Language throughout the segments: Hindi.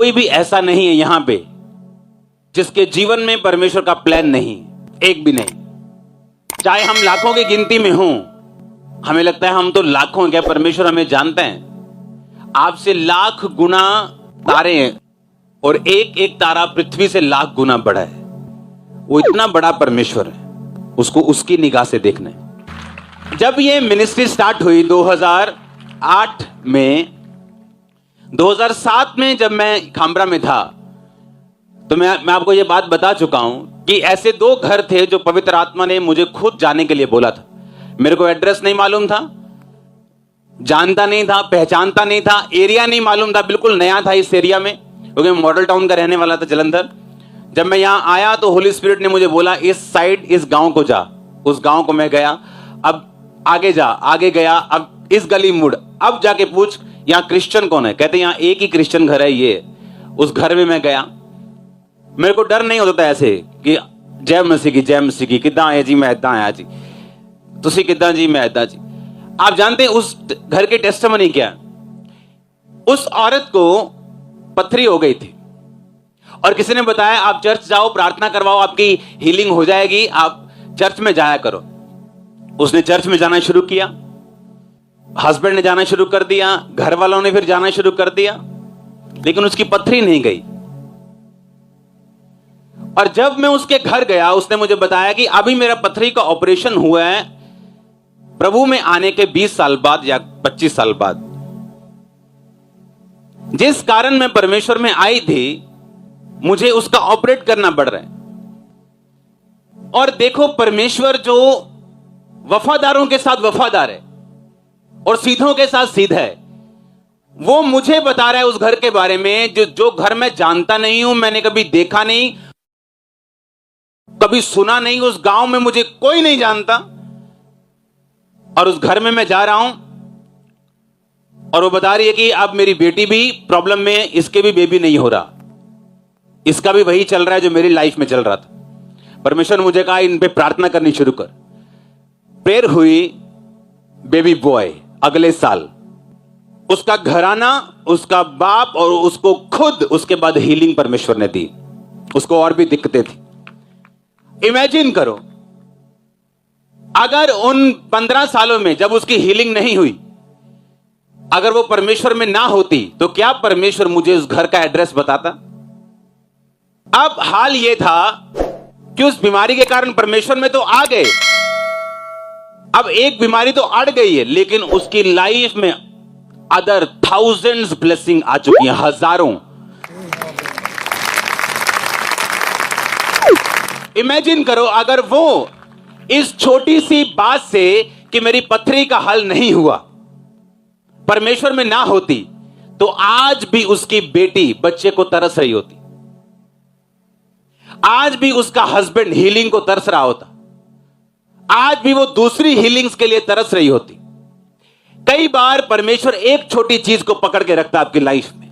कोई भी ऐसा नहीं है यहां पे जिसके जीवन में परमेश्वर का प्लान नहीं, एक भी नहीं। चाहे हम लाखों की गिनती में हों, हमें लगता है हम तो लाखों हैं, क्या परमेश्वर हमें जानते हैं? आपसे लाख गुना तारे हैं और एक एक तारा पृथ्वी से लाख गुना बड़ा है। वो इतना बड़ा परमेश्वर है, उसको उसकी निगाह से देखना है। जब ये मिनिस्ट्री स्टार्ट हुई 2008 में, 2007 में जब मैं खामरा में था, तो मैं आपको ये बात बता चुका हूं कि ऐसे 2 घर थे जो पवित्र आत्मा ने मुझे खुद जाने के लिए बोला था। मेरे को एड्रेस नहीं मालूम था, जानता नहीं था, पहचानता नहीं था, एरिया नहीं मालूम था, बिल्कुल नया था इस एरिया में, क्योंकि मैं मॉडल टाउन का रहने वाला था, जलंधर। जब मैं यहां आया तो होली स्पिरिट ने मुझे बोला इस साइड, इस गांव को जा। उस गांव को मैं गया। अब आगे जा, आगे गया, अब इस गली मुड़, अब जाके पूछ यहां क्रिश्चियन कौन है। कहते यहां एक ही क्रिश्चियन घर है ये। उस घर में मैं गया। मेरे को डर नहीं होता था ऐसे कि जय मसीह की, जय मसीह की, किदा है जी, मैं इदा आया जी, तुसी किदा जी, मैं इदा जी। आप जानते हैं उस घर की टेस्टिमनी क्या? उस औरत को पथरी हो गई थी और किसी ने बताया आप चर्च जाओ, प्रार्थना करवाओ, आपकी हीलिंग हो जाएगी, आप चर्च में जाया करो। उसने चर्च में जाना शुरू किया, हस्बैंड ने जाना शुरू कर दिया, घर वालों ने फिर जाना शुरू कर दिया, लेकिन उसकी पथरी नहीं गई। और जब मैं उसके घर गया, उसने मुझे बताया कि अभी मेरा पथरी का ऑपरेशन हुआ है प्रभु में आने के 20 साल बाद या 25 साल बाद। जिस कारण मैं परमेश्वर में आई थी, मुझे उसका ऑपरेट करना पड़ रहा है। और देखो, परमेश्वर जो वफादारों के साथ वफादार है और सीधों के साथ सीधा है, वो मुझे बता रहा है उस घर के बारे में जो घर मैं जानता नहीं हूं, मैंने कभी देखा नहीं, कभी सुना नहीं, उस गांव में मुझे कोई नहीं जानता, और उस घर में मैं जा रहा हूं और वो बता रही है कि अब मेरी बेटी भी प्रॉब्लम में है, इसके भी बेबी नहीं हो रहा, इसका भी वही चल रहा है जो मेरी लाइफ में चल रहा था। परमेश्वर ने मुझे कहा इन पे प्रार्थना करनी शुरू कर। प्रेयर हुई, बेबी बॉय अगले साल, उसका घराना, उसका बाप और उसको खुद, उसके बाद हीलिंग परमेश्वर ने दी। उसको और भी दिक्कतें थी। इमेजिन करो, अगर उन 15 सालों में जब उसकी हीलिंग नहीं हुई, अगर वो परमेश्वर में ना होती, तो क्या परमेश्वर मुझे उस घर का एड्रेस बताता? अब हाल ये था कि उस बीमारी के कारण परमेश्वर में तो आ गए, अब एक बीमारी तो अड़ गई है, लेकिन उसकी लाइफ में अदर थाउजेंड्स ब्लेसिंग आ चुकी हैं, हजारों। इमेजिन करो, अगर वो इस छोटी सी बात से कि मेरी पथरी का हल नहीं हुआ परमेश्वर में ना होती, तो आज भी उसकी बेटी बच्चे को तरस रही होती, आज भी उसका हस्बैंड हीलिंग को तरस रहा होता, आज भी वो दूसरी हीलिंग्स के लिए तरस रही होती। कई बार परमेश्वर एक छोटी चीज को पकड़ के रखता आपकी लाइफ में,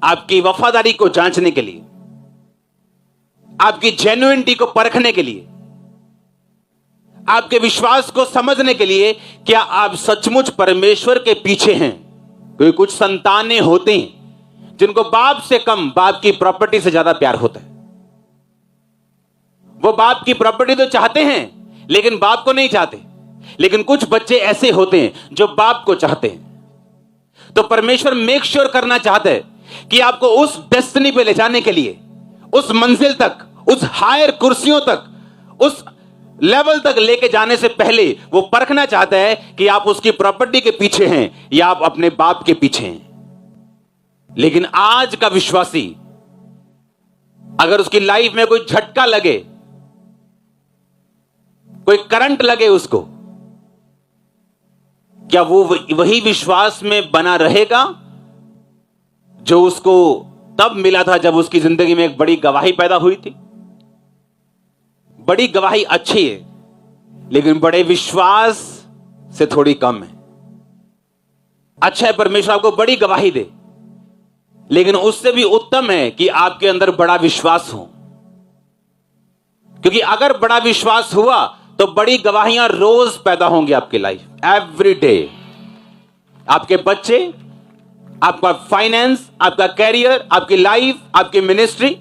आपकी वफादारी को जांचने के लिए, आपकी जेन्युइनिटी को परखने के लिए, आपके विश्वास को समझने के लिए, क्या आप सचमुच परमेश्वर के पीछे हैं। क्योंकि कुछ संतानें होती हैं जिनको बाप से कम बाप की प्रॉपर्टी से ज्यादा प्यार होता है। वो बाप की प्रॉपर्टी तो चाहते हैं लेकिन बाप को नहीं चाहते। लेकिन कुछ बच्चे ऐसे होते हैं जो बाप को चाहते हैं। तो परमेश्वर मेक श्योर करना चाहता है कि आपको उस डेस्टिनी पे ले जाने के लिए, उस मंजिल तक, उस हायर कुर्सियों तक, उस लेवल तक लेके जाने से पहले वो परखना चाहता है कि आप उसकी प्रॉपर्टी के पीछे हैं या आप अपने बाप के पीछे हैं। लेकिन आज का विश्वासी, अगर उसकी लाइफ में कोई झटका लगे, कोई करंट लगे उसको, क्या वो वही विश्वास में बना रहेगा जो उसको तब मिला था जब उसकी जिंदगी में एक बड़ी गवाही पैदा हुई थी? बड़ी गवाही अच्छी है, लेकिन बड़े विश्वास से थोड़ी कम है। अच्छा है परमेश्वर आपको बड़ी गवाही दे, लेकिन उससे भी उत्तम है कि आपके अंदर बड़ा विश्वास हो। क्योंकि अगर बड़ा विश्वास हुआ तो बड़ी गवाहियां रोज पैदा होंगी आपकी लाइफ, एवरी डे। आपके बच्चे आपका फाइनेंस, आपका कैरियर, आपकी लाइफ, आपकी मिनिस्ट्री,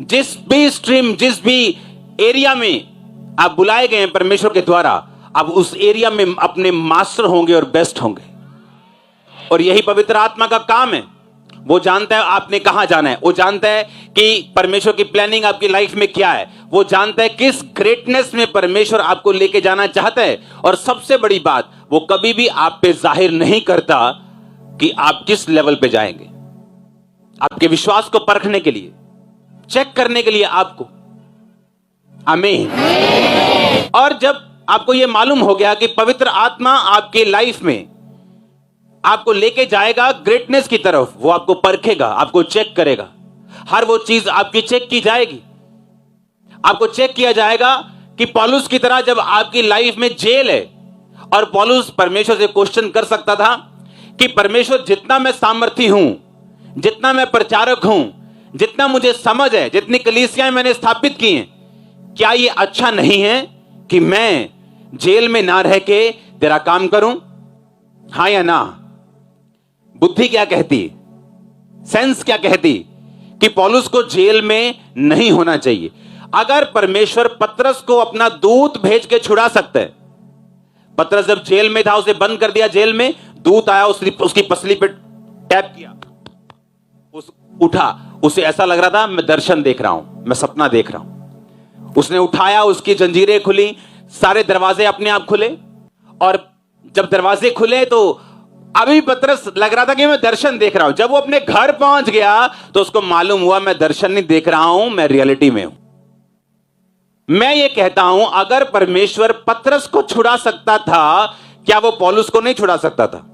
जिस भी स्ट्रीम, जिस भी एरिया में आप बुलाए गए हैं परमेश्वर के द्वारा, आप उस एरिया में अपने मास्टर होंगे और बेस्ट होंगे। और यही पवित्र आत्मा का काम है। वो जानता है आपने कहां जाना है, वो जानता है कि परमेश्वर की प्लानिंग आपकी लाइफ में क्या है, वो जानता है किस ग्रेटनेस में परमेश्वर आपको लेके जाना चाहता है। और सबसे बड़ी बात, वो कभी भी आप पे जाहिर नहीं करता कि आप किस लेवल पे जाएंगे। आपके विश्वास को परखने के लिए, चेक करने के लिए आपको। आमीन। और जब आपको यह मालूम हो गया कि पवित्र आत्मा आपके लाइफ में आपको लेके जाएगा ग्रेटनेस की तरफ, वो आपको परखेगा, आपको चेक करेगा, हर वो चीज आपकी चेक की जाएगी। आपको चेक किया जाएगा कि पौलुस की तरह जब आपकी लाइफ में जेल है और पौलुस परमेश्वर से क्वेश्चन कर सकता था कि परमेश्वर, जितना मैं सामर्थी हूं, जितना मैं प्रचारक हूं, जितना मुझे समझ है, जितनी कलीसियाएं मैंने स्थापित की हैं, क्या ये अच्छा नहीं है कि मैं जेल में ना रह के तेरा काम करूं? हां या ना? बुद्धि क्या कहती, सेंस क्या कहती कि पौलुस को जेल में नहीं होना चाहिए। अगर परमेश्वर पतरस को अपना दूत भेज के छुड़ा सकता है, पतरस जब जेल में था, उसे बंद कर दिया जेल में, दूत आया, उसकी पसली पे टैप किया, उठा, उसे ऐसा लग रहा था मैं दर्शन देख रहा हूं, मैं सपना देख रहा हूं। उसने उठाया, उसकी जंजीरें खुली, सारे दरवाजे अपने आप खुले। और जब दरवाजे खुले तो अभी पतरस लग रहा था कि मैं दर्शन देख रहा हूं। जब वो अपने घर पहुंच गया तो उसको मालूम हुआ मैं दर्शन नहीं देख रहा हूं, मैं रियलिटी में हूं। मैं ये कहता हूं, अगर परमेश्वर पतरस को छुड़ा सकता था, क्या वो पौलुस को नहीं छुड़ा सकता था?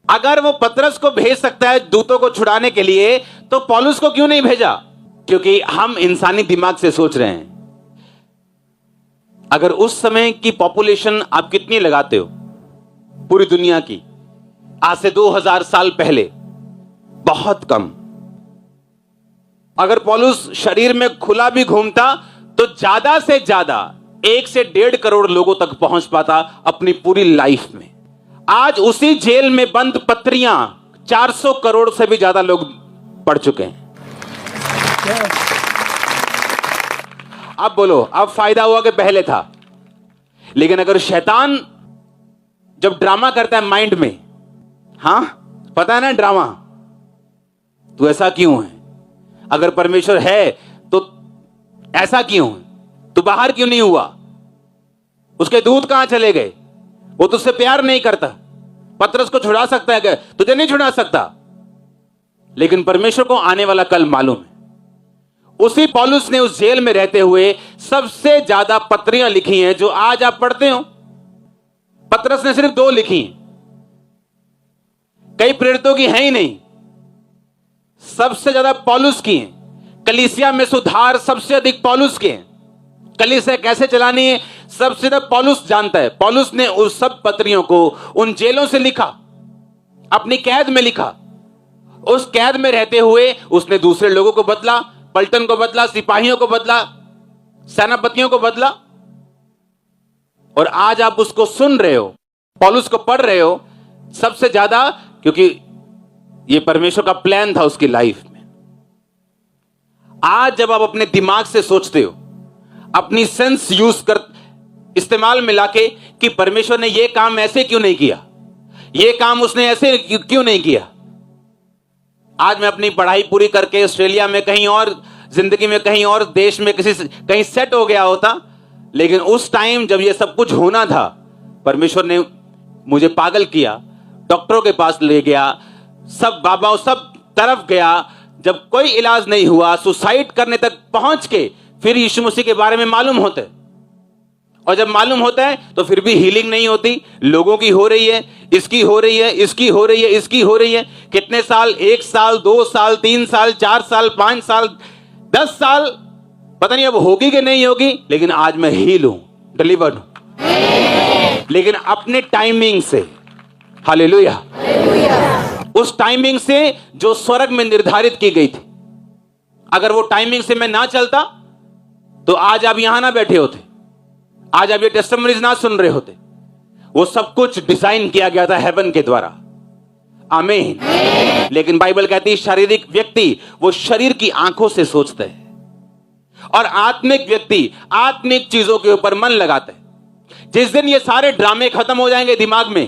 अगर वो पतरस को भेज सकता है दूतों को छुड़ाने के लिए, तो पौलुस को क्यों नहीं भेजा? क्योंकि हम इंसानी दिमाग से सोच रहे हैं। अगर उस समय की पॉपुलेशन आप कितनी लगाते हो पूरी दुनिया की, आज से 2000 साल पहले, बहुत कम। अगर पौलुस शरीर में खुला भी घूमता तो ज्यादा से ज्यादा 1 से 1.5 करोड़ लोगों तक पहुंच पाता अपनी पूरी लाइफ में। आज उसी जेल में बंद पत्रियां 400 करोड़ से भी ज्यादा लोग पढ़ चुके हैं। अब बोलो, अब फायदा हुआ कि पहले था? लेकिन अगर शैतान जब ड्रामा करता है माइंड में, हां पता है ना ड्रामा, तू ऐसा क्यों है? अगर परमेश्वर है तो ऐसा क्यों है? तू बाहर क्यों नहीं हुआ? उसके दूत कहां चले गए? वो तुझसे प्यार नहीं करता। पतरस को छुड़ा सकता है क्या? तुझे नहीं छुड़ा सकता। लेकिन परमेश्वर को आने वाला कल मालूम है। उसी पौलुस ने उस जेल में रहते हुए सबसे ज्यादा पत्रियां लिखी हैं जो आज आप पढ़ते हो। पतरस ने सिर्फ 2 लिखी हैं, कई प्रेरितों की है ही नहीं। सबसे ज्यादा पौलुस की हैं। कलीसिया में सुधार सबसे अधिक पौलुस के हैं। कलीसिया कैसे चलानी है सबसे ज्यादा पौलुस जानता है। पौलुस ने उस सब पत्रियों को उन जेलों से लिखा, अपनी कैद में लिखा। उस कैद में रहते हुए उसने दूसरे लोगों को बदला, पलटन को बदला, सिपाहियों को बदला, सेनापतियों को बदला। और आज आप उसको सुन रहे हो, पौलुस को पढ़ रहे हो सबसे ज्यादा, क्योंकि यह परमेश्वर का प्लान था उसकी लाइफ में। आज जब आप अपने दिमाग से सोचते हो, अपनी सेंस यूज कर, इस्तेमाल में लाके कि परमेश्वर ने यह काम ऐसे क्यों नहीं किया, यह काम उसने ऐसे क्यों नहीं किया। आज मैं अपनी पढ़ाई पूरी करके ऑस्ट्रेलिया में, कहीं और जिंदगी में, कहीं और देश में, कहीं सेट हो गया होता, लेकिन उस टाइम जब यह सब कुछ होना था, परमेश्वर ने मुझे पागल किया, डॉक्टरों के पास ले गया, सब बाबाओं सब तरफ गया, जब कोई इलाज नहीं हुआ, सुसाइड करने तक पहुंच के फिर यीशु मसीह के बारे में मालूम होता है। और जब मालूम होता है तो फिर भी हीलिंग नहीं होती। लोगों की हो रही है, इसकी हो रही है, इसकी हो रही है, इसकी हो रही है। कितने साल, 1 साल, 2 साल, 3 साल, 4 साल, 5 साल, 10 साल, पता नहीं अब होगी कि नहीं होगी, लेकिन आज मैं हील हूं, डिलीवर्ड हूं, लेकिन अपने टाइमिंग से। हालेलुया। उस टाइमिंग से जो स्वर्ग में निर्धारित की गई थी। अगर वो टाइमिंग से मैं ना चलता तो आज आप यहां ना बैठे होते, आज आप ये टेस्टिमनीज ना सुन रहे होते। वो सब कुछ डिजाइन किया गया था हेवन के द्वारा। आमीन। लेकिन बाइबल कहती है शारीरिक व्यक्ति वो शरीर की आंखों से सोचता है और आत्मिक व्यक्ति आत्मिक चीजों के ऊपर मन लगाता है। जिस दिन ये सारे ड्रामे खत्म हो जाएंगे दिमाग में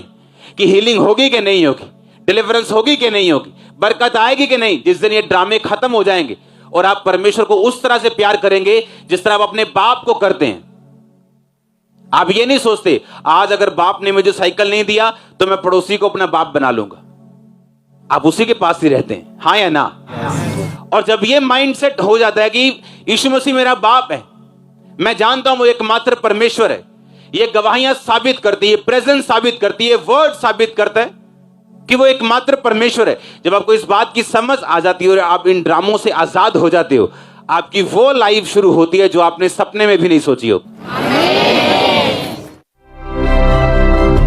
कि हीलिंग होगी कि नहीं होगी, डिलीवरेंस होगी कि नहीं होगी, बरकत आएगी कि नहीं, जिस दिन ये ड्रामे खत्म हो जाएंगे और आप परमेश्वर को उस तरह से प्यार करेंगे जिस तरह आप अपने बाप को करते हैं। आप ये नहीं सोचते आज अगर बाप ने मुझे साइकिल नहीं दिया तो मैं पड़ोसी को अपना बाप बना लूंगा। आप उसी के पास ही रहते हैं, हाँ या ना? और जब ये माइंडसेट हो जाता है कि यीशु मसीह मेरा बाप है, मैं जानता हूं वो एकमात्र परमेश्वर है, ये गवाहियां साबित करती है, प्रेजेंस साबित करती है, वर्ड साबित करता है कि वो एकमात्र परमेश्वर है। जब आपको इस बात की समझ आ जाती है और आप इन ड्रामों से आजाद हो जाते हो, आपकी वो लाइफ शुरू होती है जो आपने सपने में भी नहीं सोची हो।